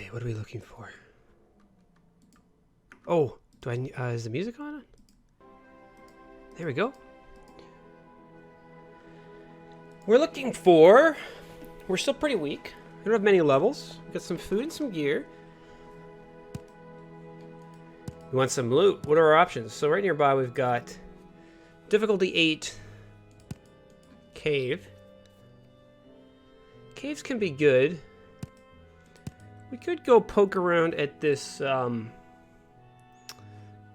Okay, what are we looking for? Oh, do I is the music on? There we go. We're looking for... We're still pretty weak. We don't have many levels. We got some food and some gear. We want some loot. What are our options? So right nearby we've got difficulty 8 cave. Caves can be good. We could go poke around at this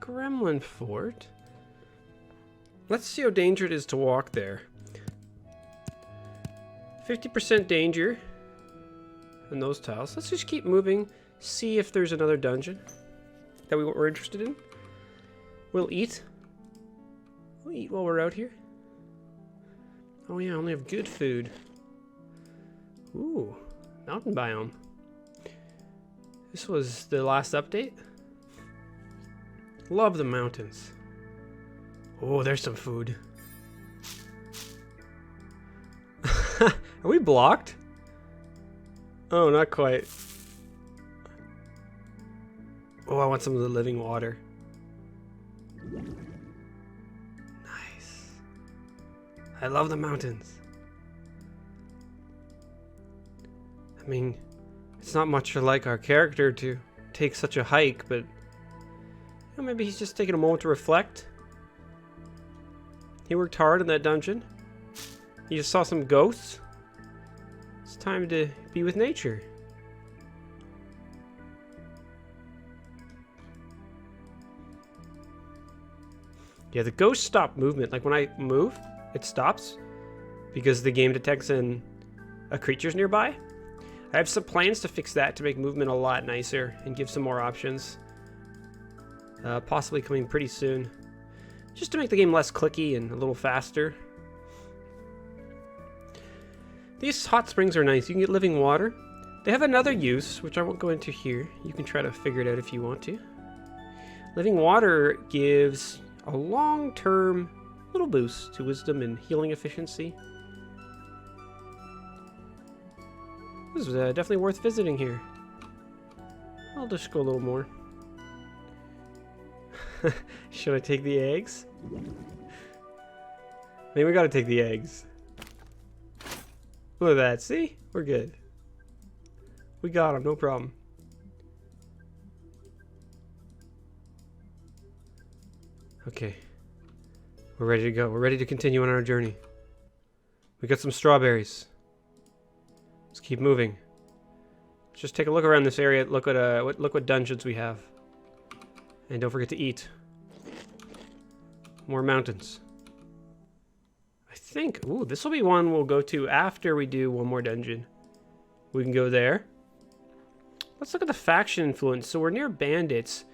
gremlin fort. Let's see how dangerous it is to walk there. 50% danger in those tiles. Let's just keep moving. See if there's another dungeon that we're interested in. We'll eat. We'll eat while we're out here. Oh yeah, I only have good food. Ooh, mountain biome. This was the last update. Love the mountains. Oh, there's some food. Are we blocked? Oh, not quite. Oh, I want some of the living water. Nice. I love the mountains. I mean, it's not much like our character to take such a hike, but you know, maybe he's just taking a moment to reflect. He worked hard in that dungeon. He just saw some ghosts. It's time to be with nature. Yeah, the ghosts stop movement. Like when I move, it stops because the game detects a creature's nearby. I have some plans to fix that to make movement a lot nicer and give some more options. Possibly coming pretty soon. Just to make the game less clicky and a little faster. These hot springs are nice. You can get living water. They have another use, which I won't go into here. You can try to figure it out if you want to. Living water gives a long-term little boost to wisdom and healing efficiency. This is definitely worth visiting here. I'll just go a little more. Should I take the eggs? I mean, we gotta take the eggs. Look at that, see? We're good. We got them, no problem. Okay. We're ready to go. We're ready to continue on our journey. We got some strawberries. Let's keep moving. Let's just take a look around this area. Look what dungeons we have. And don't forget to eat. More mountains. I think, ooh, this will be one we'll go to after we do one more dungeon. We can go there. Let's look at the faction influence. So we're near bandits.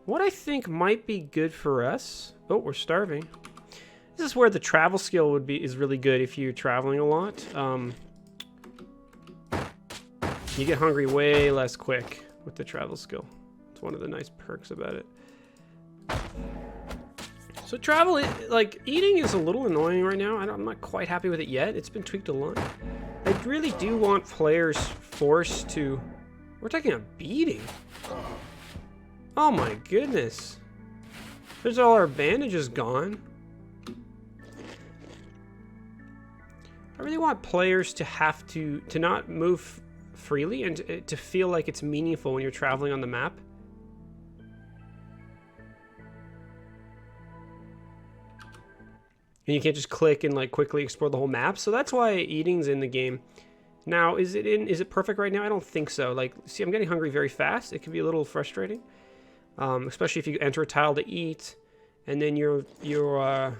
What I think might be good for us. Oh, we're starving. This is where the travel skill is really good if you're traveling a lot. You get hungry way less quick with the travel skill. It's one of the nice perks about it. So travel, like, eating is a little annoying right now. I'm not quite happy with it yet. It's been tweaked a lot. I really do want players forced to... We're taking a beating. Oh my goodness. There's all our bandages gone. I really want players to have to not move freely and to feel like it's meaningful when you're traveling on the map. And you can't just click and like quickly explore the whole map. So that's why eating's in the game. Now, is it perfect right now? I don't think so. Like, see, I'm getting hungry very fast. It can be a little frustrating. Especially if you enter a tile to eat and then you are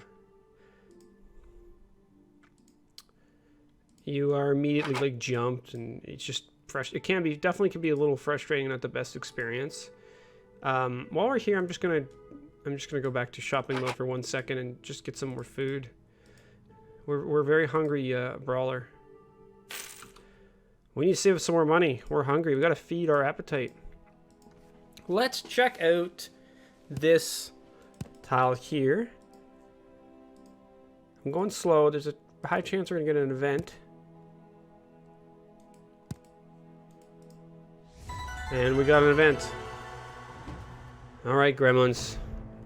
immediately like jumped, and it's just fresh. It definitely can be a little frustrating, not the best experience. While we're here, I'm just gonna go back to shopping mode for 1 second and just get some more food. We're very hungry, Brawler. We need to save some more money. We're hungry. We gotta feed our appetite. Let's check out this tile here. I'm going slow. There's a high chance we're gonna get an event. And we got an event. Alright, gremlins.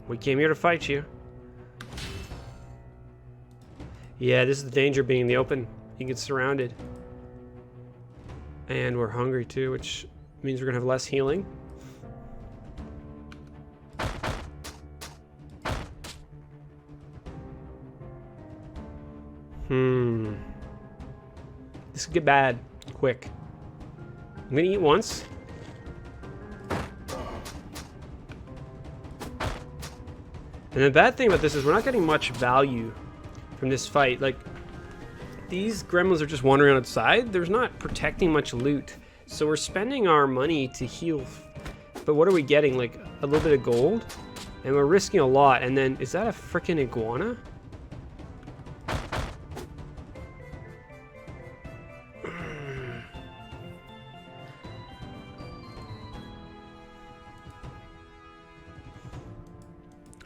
We came here to fight you. Yeah, this is the danger being in the open. You get surrounded. And we're hungry too, which means we're gonna have less healing. This could get bad quick. I'm gonna eat once. And the bad thing about this is we're not getting much value from this fight. Like, these gremlins are just wandering outside. There's not protecting much loot. So we're spending our money to heal. But what are we getting? Like, a little bit of gold? And we're risking a lot. And then, is that a freaking iguana?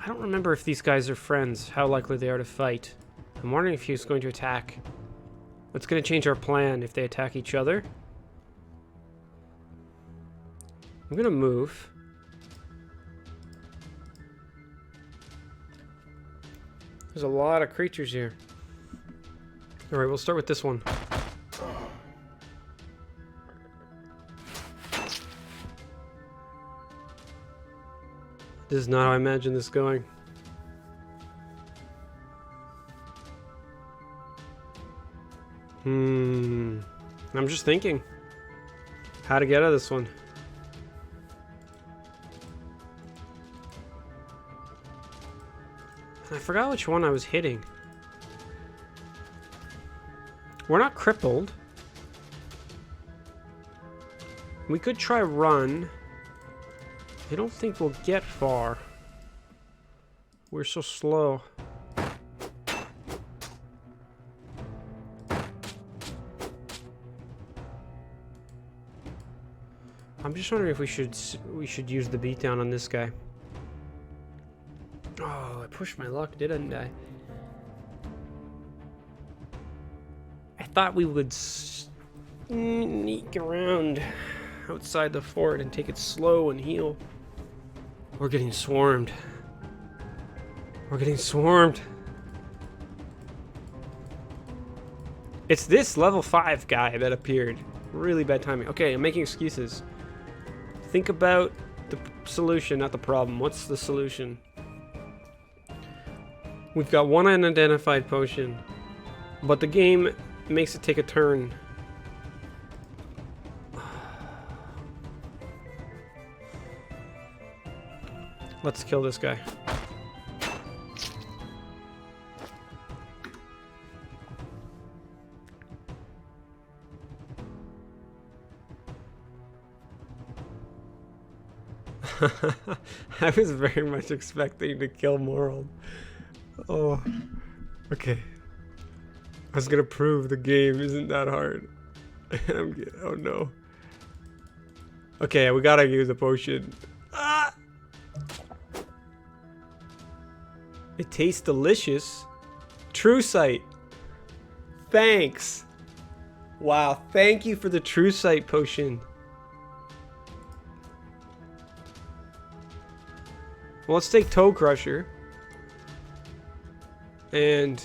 I don't remember if these guys are friends, how likely they are to fight. I'm wondering if he's going to attack. What's going to change our plan if they attack each other? I'm going to move. There's a lot of creatures here. Alright, we'll start with this one. This is not how I imagine this going. I'm just thinking how to get out of this one. I forgot which one I was hitting. We're not crippled. We could try run. I don't think we'll get far. We're so slow. I'm just wondering if we should use the beatdown on this guy. Oh, I pushed my luck, didn't I? I thought we would sneak around outside the fort and take it slow and heal. We're getting swarmed. We're getting swarmed. It's this level 5 guy that appeared. Really bad timing. Okay, I'm making excuses. Think about the solution, not the problem. What's the solution? We've got one unidentified potion, but the game makes it take a turn. Let's kill this guy. I was very much expecting to kill Moral. Oh, okay. I was gonna prove the game isn't that hard. Oh no. Okay, we gotta use a potion. Ah! It tastes delicious. True Sight. Thanks. Wow, thank you for the True Sight potion. Well, let's take Toe Crusher. And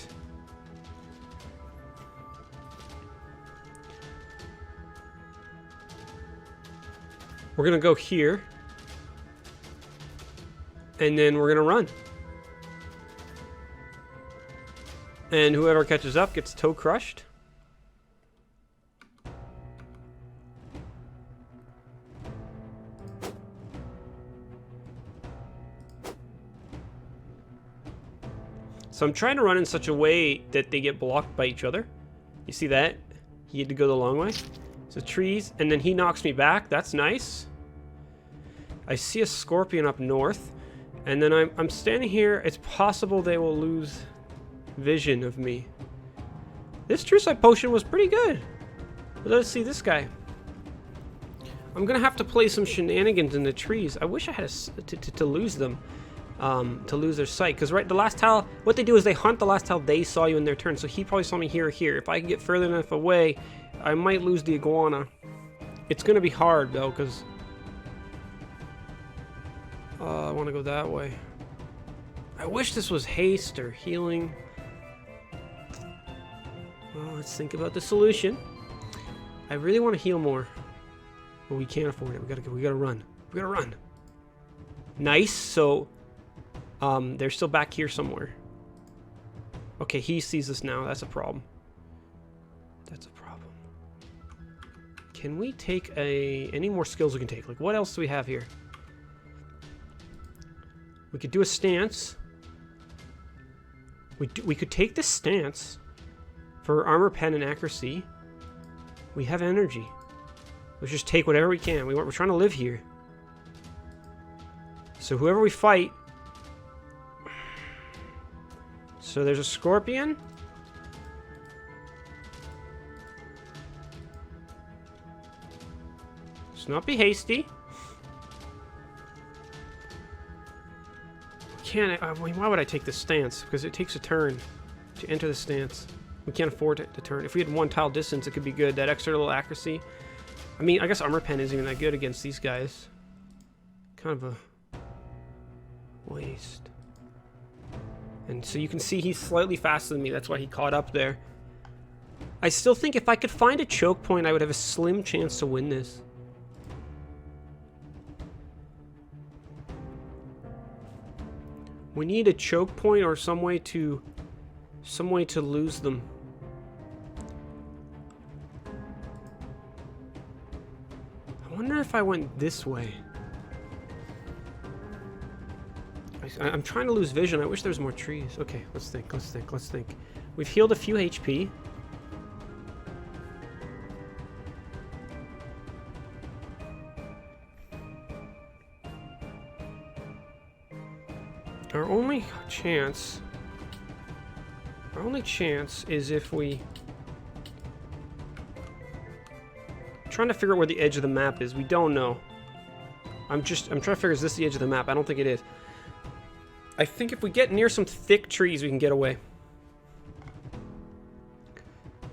we're gonna go here. And then we're gonna run. And whoever catches up gets toe crushed. So I'm trying to run in such a way that they get blocked by each other. You see that? He had to go the long way. So trees, and then he knocks me back. That's nice. I see a scorpion up north. And then I'm standing here. It's possible they will lose vision of me. This True Sight potion was pretty good. Let's see this guy. I'm gonna have to play some shenanigans in the trees. I wish I had to lose them. To lose their sight, because right, the last tile, what they do is they hunt the last tile they saw you in their turn. So he probably saw me here or here. If I can get further enough away, I might lose the iguana. It's gonna be hard though, because I want to go that way. I wish this was haste or healing. Well, let's think about the solution. I really want to heal more, but we can't afford it. We gotta run. We gotta run. Nice. So, they're still back here somewhere. Okay, he sees us now. That's a problem. That's a problem. Can we take any more skills we can take? Like, what else do we have here? We could do a stance. We could take this stance for armor, pen, and accuracy. We have energy. Let's just take whatever we can. We're trying to live here. So whoever we fight. So there's a scorpion. Let's not be hasty. Why would I take this stance? Because it takes a turn to enter the stance. We can't afford it to turn. If we had 1 tile distance, it could be good. That extra little accuracy. I mean, I guess armor pen isn't even that good against these guys. Kind of a waste. And so you can see he's slightly faster than me. That's why he caught up there. I still think if I could find a choke point, I would have a slim chance to win this. We need a choke point or some way to lose them. I wonder if I went this way. I'm trying to lose vision. I wish there was more trees. Okay, let's think. We've healed a few HP. Our only chance is if we... I'm trying to figure out where the edge of the map is. We don't know. I'm trying to figure, is this the edge of the map? I don't think it is. I think if we get near some thick trees, we can get away.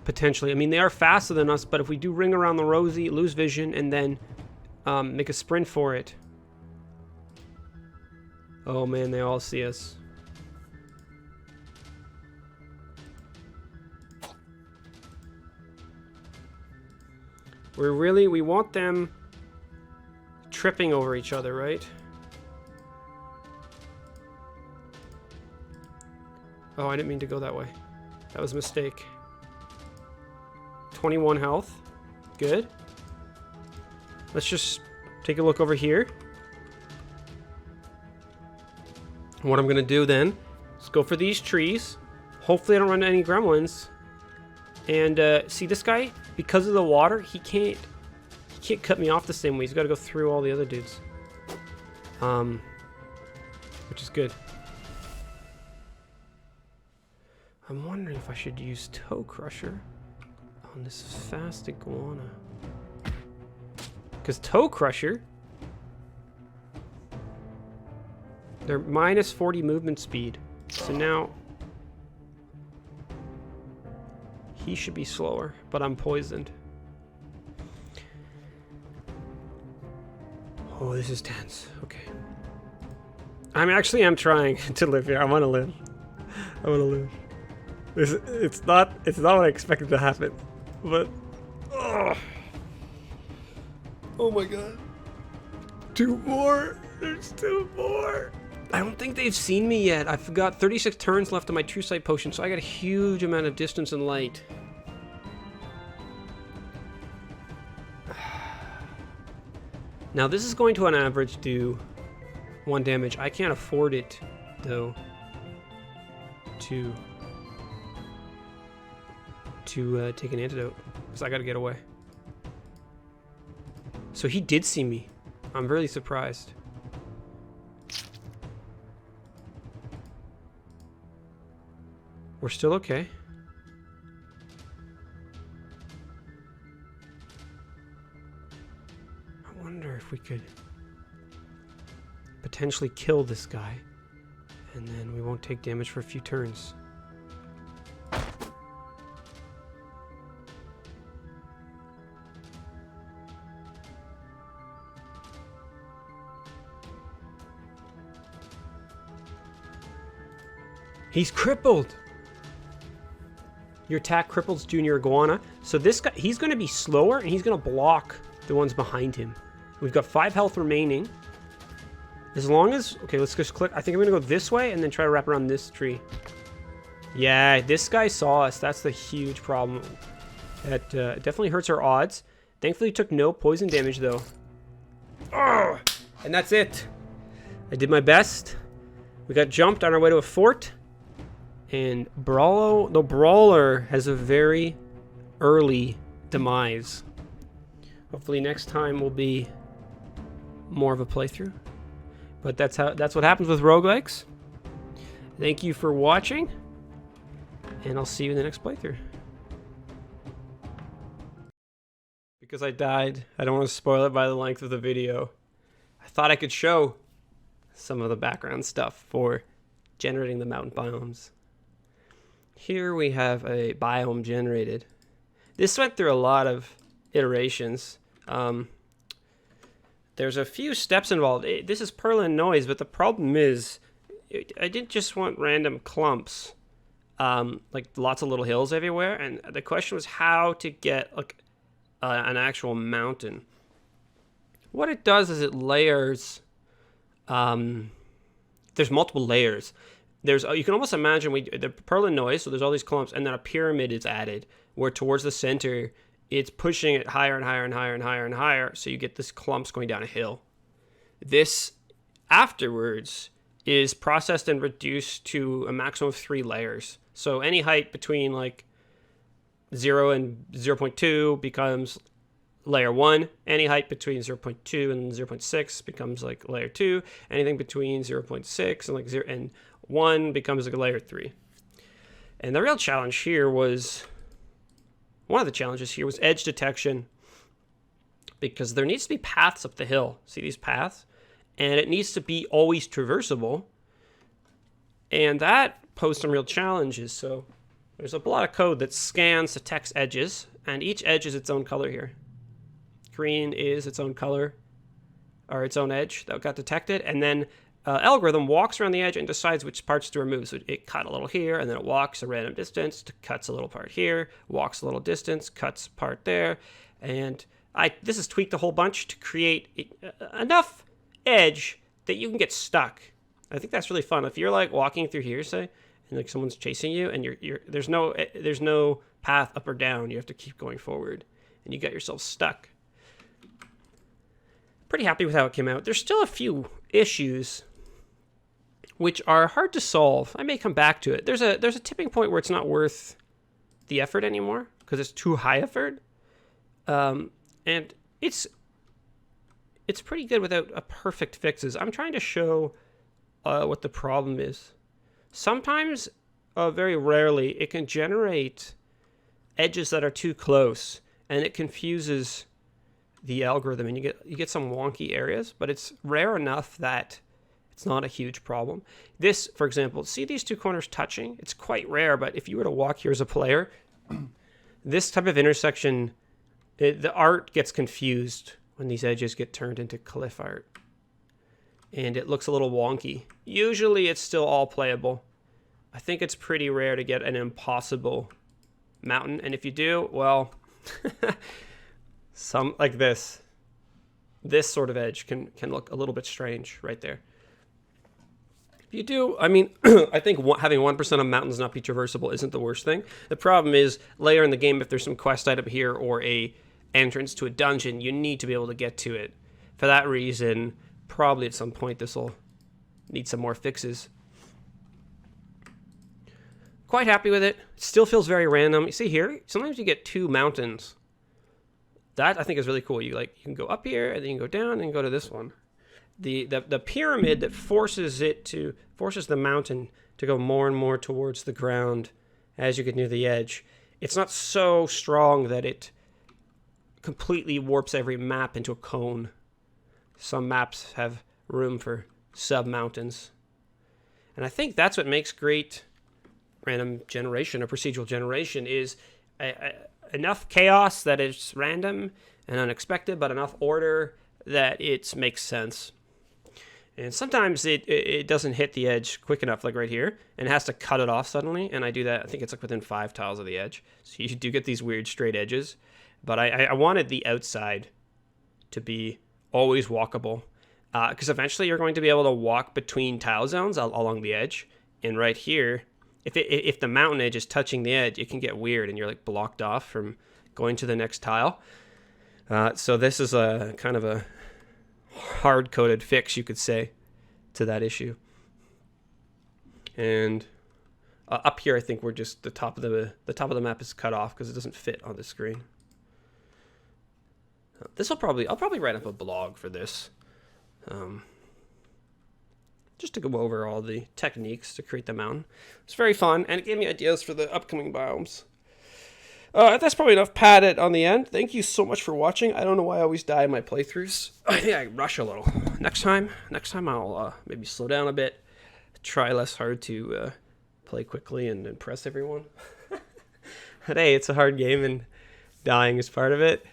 Potentially. I mean, they are faster than us, but if we do ring around the rosy, lose vision, and then make a sprint for it. Oh man, they all see us. We want them tripping over each other, right? Oh, I didn't mean to go that way. That was a mistake. 21 health. Good. Let's just take a look over here. What I'm gonna do then is go for these trees. Hopefully I don't run into any gremlins. And see this guy? Because of the water, he can't cut me off the same way. He's got to go through all the other dudes. Which is good. I'm wondering if I should use Toe Crusher on this fast iguana. Because Toe Crusher, they're minus 40 movement speed. So now he should be slower, but I'm poisoned. Oh, this is tense. Okay. I'm trying to live here. I want to live. I want to live. It's not what I expected to happen, but oh my god. 2 more. There's 2 more. I don't think they've seen me yet. I've got 36 turns left of my True Sight potion, so I got a huge amount of distance and light. Now this is going to on average do 1 damage. I can't afford it though to take an antidote because I gotta get away. So he did see me. I'm really surprised. We're still okay. I wonder if we could potentially kill this guy and then we won't take damage for a few turns. He's crippled. Your attack cripples Junior Iguana. So this guy, he's going to be slower, and he's going to block the ones behind him. We've got 5 health remaining. As long as... Okay, let's just click. I think I'm going to go this way and then try to wrap around this tree. Yeah, this guy saw us. That's the huge problem. That definitely hurts our odds. Thankfully, took no poison damage, though. Oh, and that's it. I did my best. We got jumped on our way to a fort. And the Brawler has a very early demise. Hopefully next time will be more of a playthrough. But that's what happens with roguelikes. Thank you for watching. And I'll see you in the next playthrough. Because I died, I don't want to spoil it by the length of the video. I thought I could show some of the background stuff for generating the mountain biomes. Here we have a biome generated. This went through a lot of iterations. There's a few steps involved. This is Perlin noise, but the problem is I didn't just want random clumps, like lots of little hills everywhere. And the question was how to get like an actual mountain. What it does is it layers. There's multiple layers. You can almost imagine the Perlin noise, so there's all these clumps, and then a pyramid is added, where towards the center, it's pushing it higher and higher and higher and higher and higher, so you get this clumps going down a hill. This, afterwards, is processed and reduced to a maximum of 3 layers. So any height between, like, 0 and 0.2 becomes layer 1. Any height between 0.2 and 0.6 becomes, like, layer 2. Anything between 0.6 and, like, 0 and 1 becomes like a layer 3. And the real challenge here was, one of the challenges here was edge detection, because there needs to be paths up the hill. See these paths? And it needs to be always traversable. And that posed some real challenges. So there's a lot of code that scans, detects edges, and each edge is its own color here. Green is its own color, or its own edge that got detected, and then algorithm walks around the edge and decides which parts to remove. So it cut a little here, and then it walks a random distance, cuts a little part here, walks a little distance, cuts part there. And this is tweaked a whole bunch to create enough edge that you can get stuck. I think that's really fun. If you're like walking through here, say, and like someone's chasing you, and there's no path up or down. You have to keep going forward, and you get yourself stuck. Pretty happy with how it came out. There's still a few issues which are hard to solve. I may come back to it. There's a tipping point where it's not worth the effort anymore because it's too high effort, and it's pretty good without a perfect fixes. I'm trying to show what the problem is. Sometimes, very rarely, it can generate edges that are too close, and it confuses the algorithm, and you get some wonky areas, but it's rare enough that it's not a huge problem. This, for example, see these two corners touching? It's quite rare, but if you were to walk here as a player, this type of intersection, the art gets confused when these edges get turned into cliff art. And it looks a little wonky. Usually it's still all playable. I think it's pretty rare to get an impossible mountain, and if you do, well, some like this sort of edge can look a little bit strange right there. If you do, I mean, I think having 1% of mountains not be traversable isn't the worst thing. The problem is later in the game, if there's some quest item here or a entrance to a dungeon, you need to be able to get to it. For that reason, probably at some point this will need some more fixes. Quite happy with it. It still feels very random. You see here, sometimes you get 2 mountains. That I think is really cool. You can go up here and then you can go down and go to this one. The pyramid that forces the mountain to go more and more towards the ground as you get near the edge. It's not so strong that it completely warps every map into a cone. Some maps have room for sub-mountains. And I think that's what makes great random generation or procedural generation is enough chaos that it's random and unexpected, but enough order that it makes sense. And sometimes it doesn't hit the edge quick enough, like right here, and it has to cut it off suddenly. And I do that, I think it's like within 5 tiles of the edge. So you do get these weird straight edges. But I wanted the outside to be always walkable. Because eventually you're going to be able to walk between tile zones along the edge. And right here, if the mountain edge is touching the edge, it can get weird and you're like blocked off from going to the next tile. So this is a kind of a hard-coded fix, you could say, to that issue. And up here, I think we're just the top of the map is cut off because it doesn't fit on the screen. I'll probably write up a blog for this, just to go over all the techniques to create the mountain. It's very fun, and it gave me ideas for the upcoming biomes. That's probably enough padded on the end. Thank you so much for watching. I don't know why I always die in my playthroughs. I think I rush a little. Next time I'll maybe slow down a bit, try less hard to play quickly and impress everyone. But hey, it's a hard game and dying is part of it.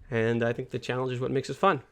And I think the challenge is what makes it fun.